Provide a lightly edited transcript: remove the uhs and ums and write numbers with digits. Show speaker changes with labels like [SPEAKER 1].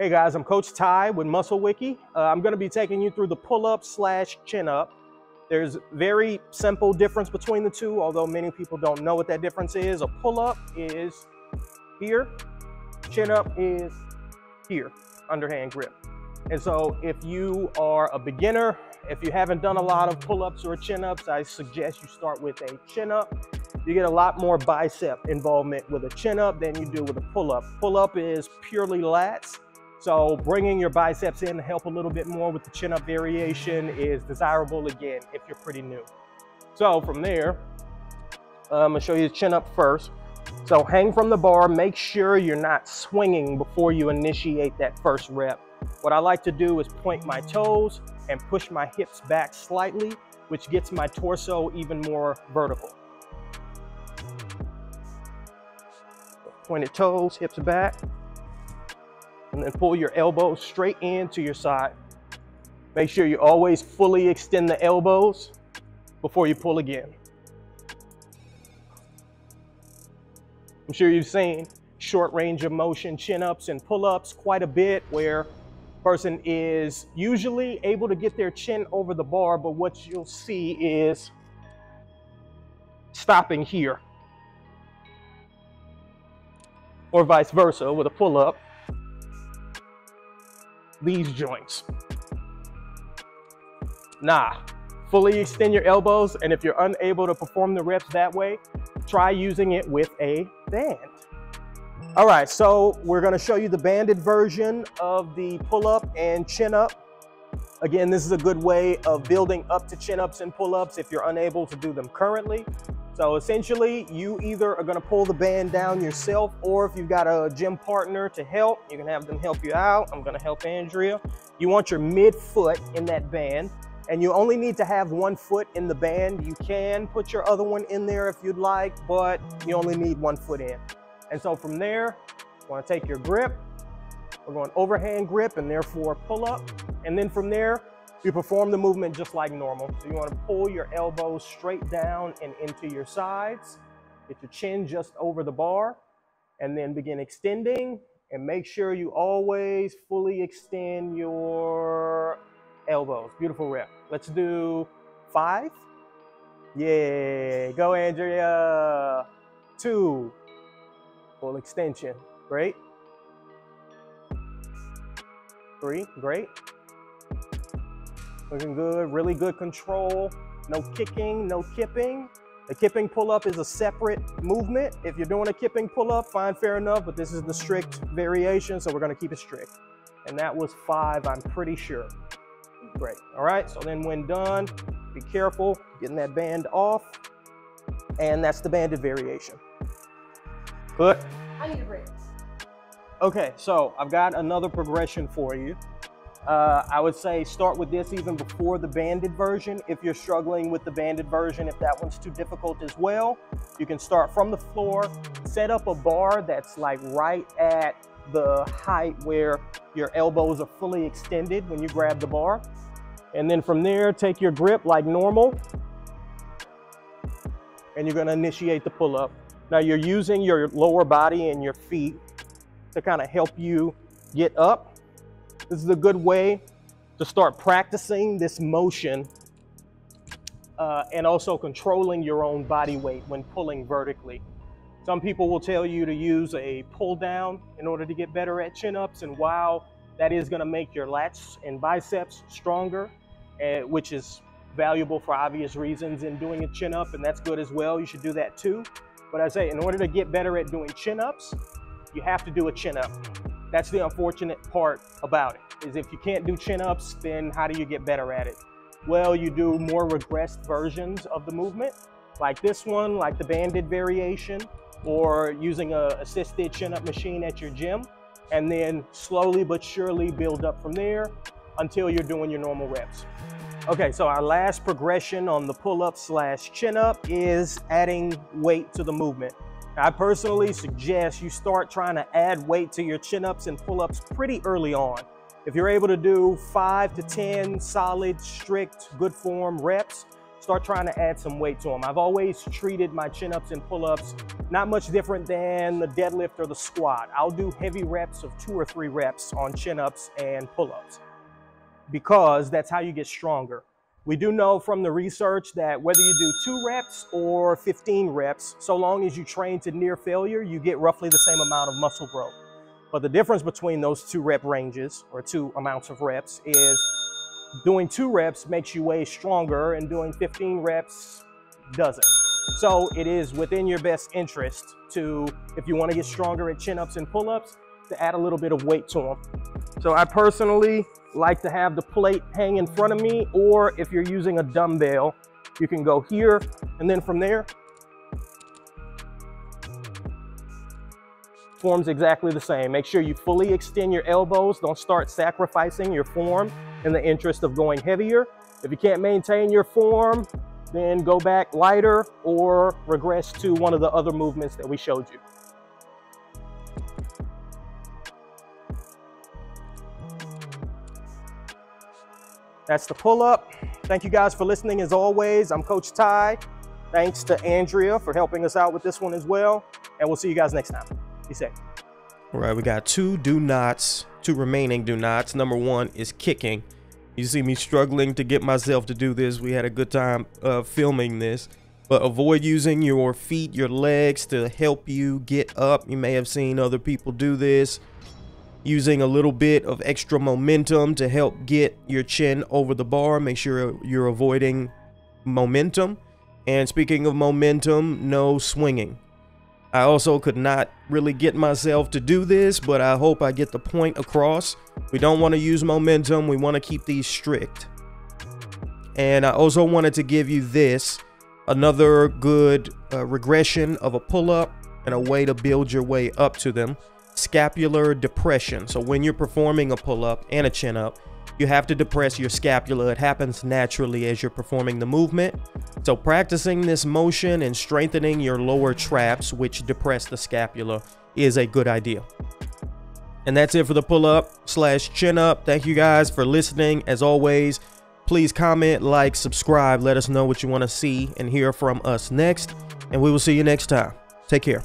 [SPEAKER 1] Hey guys, I'm Coach Ty with Muscle Wiki. I'm going to be taking you through the pull-up slash chin-up. There's very simple difference between the two, although many people don't know what that difference is. A pull-up is here, chin-up is here, underhand grip. And so if you are a beginner, if you haven't done a lot of pull-ups or chin-ups, I suggest you start with a chin-up. You get a lot more bicep involvement with a chin-up than you do with a pull-up. Pull-up is purely lats. So bringing your biceps in to help a little bit more with the chin-up variation is desirable, again, if you're pretty new. So from there, I'm gonna show you the chin-up first. So hang from the bar, make sure you're not swinging before you initiate that first rep. What I like to do is point my toes and push my hips back slightly, which gets my torso even more vertical. Pointed toes, hips back. And then pull your elbows straight into your side. Make sure you always fully extend the elbows before you pull again. I'm sure you've seen short range of motion chin-ups and pull-ups quite a bit, where a person is usually able to get their chin over the bar, but what you'll see is stopping here. Or vice versa with a pull-up. These joints. Nah, fully extend your elbows, and if you're unable to perform the reps that way, try using it with a band. All right, so we're gonna show you the banded version of the pull-up and chin-up. Again, this is a good way of building up to chin-ups and pull-ups if you're unable to do them currently. So essentially, you either are gonna pull the band down yourself, or if you've got a gym partner to help, you can have them help you out. I'm gonna help Andrea. You want your midfoot in that band, and you only need to have one foot in the band. You can put your other one in there if you'd like, but you only need one foot in. And so from there, you wanna take your grip. We're going overhand grip and therefore pull up. And then from there, you perform the movement just like normal. So you want to pull your elbows straight down and into your sides. Get your chin just over the bar, and then begin extending, and make sure you always fully extend your elbows. Beautiful rep. Let's do 5. Yeah, go Andrea. 2, full extension, great. 3, great. Looking good, really good control. No kicking, no kipping. The kipping pull-up is a separate movement. If you're doing a kipping pull-up, fine, fair enough, but this is the strict variation, so we're gonna keep it strict. And that was 5, I'm pretty sure. Great, all right, so then when done, be careful getting that band off, and that's the banded variation. Good.
[SPEAKER 2] I need a break.
[SPEAKER 1] Okay, so I've got another progression for you. I would say start with this even before the banded version. If you're struggling with the banded version, if that one's too difficult as well, you can start from the floor, set up a bar that's like right at the height where your elbows are fully extended when you grab the bar. And then from there, take your grip like normal, and you're gonna initiate the pull-up. Now you're using your lower body and your feet to kind of help you get up. This is a good way to start practicing this motion and also controlling your own body weight when pulling vertically. Some people will tell you to use a pull down in order to get better at chin-ups, and while that is gonna make your lats and biceps stronger, which is valuable for obvious reasons in doing a chin-up, and that's good as well, you should do that too. But I say, in order to get better at doing chin-ups, you have to do a chin-up. That's the unfortunate part about it, is if you can't do chin-ups, then how do you get better at it? Well, you do more regressed versions of the movement, like this one, like the banded variation, or using a assisted chin-up machine at your gym, and then slowly but surely build up from there until you're doing your normal reps. Okay, so our last progression on the pull-up slash chin-up is adding weight to the movement. I personally suggest you start trying to add weight to your chin-ups and pull-ups pretty early on. If you're able to do 5 to 10 solid, strict, good form reps, start trying to add some weight to them. I've always treated my chin-ups and pull-ups not much different than the deadlift or the squat. I'll do heavy reps of 2 or 3 reps on chin-ups and pull-ups because that's how you get stronger. We do know from the research that whether you do 2 reps or 15 reps, so long as you train to near failure, you get roughly the same amount of muscle growth. But the difference between those 2 rep ranges or 2 amounts of reps is doing 2 reps makes you way stronger and doing 15 reps doesn't. So it is within your best interest to, if you want to get stronger at chin-ups and pull-ups, to add a little bit of weight to them. So I personally like to have the plate hang in front of me, or if you're using a dumbbell, you can go here, and then from there, form's exactly the same. Make sure you fully extend your elbows. Don't start sacrificing your form in the interest of going heavier. If you can't maintain your form, then go back lighter or regress to one of the other movements that we showed you. That's the pull-up. Thank you guys for listening as always. I'm Coach Ty. Thanks to Andrea for helping us out with this one as well. And we'll see you guys next time. Be safe.
[SPEAKER 2] All right, we got 2 remaining do nots. Number 1 is kicking. You see me struggling to get myself to do this. We had a good time filming this, but avoid using your feet, your legs to help you get up. You may have seen other people do this, using a little bit of extra momentum to help get your chin over the bar. Make sure you're avoiding momentum. And speaking of momentum, no swinging. I also could not really get myself to do this, but I hope I get the point across. We don't want to use momentum. We want to keep these strict. And I also wanted to give you this, another good regression of a pull-up and a way to build your way up to them. Scapular depression. So when you're performing a pull-up and a chin-up, you have to depress your scapula. It happens naturally as you're performing the movement. So practicing this motion and strengthening your lower traps, which depress the scapula, is a good idea. And that's it for the pull-up / chin-up. Thank you guys for listening. As always, please comment, like, subscribe. Let us know what you want to see and hear from us next. And we will see you next time. Take care.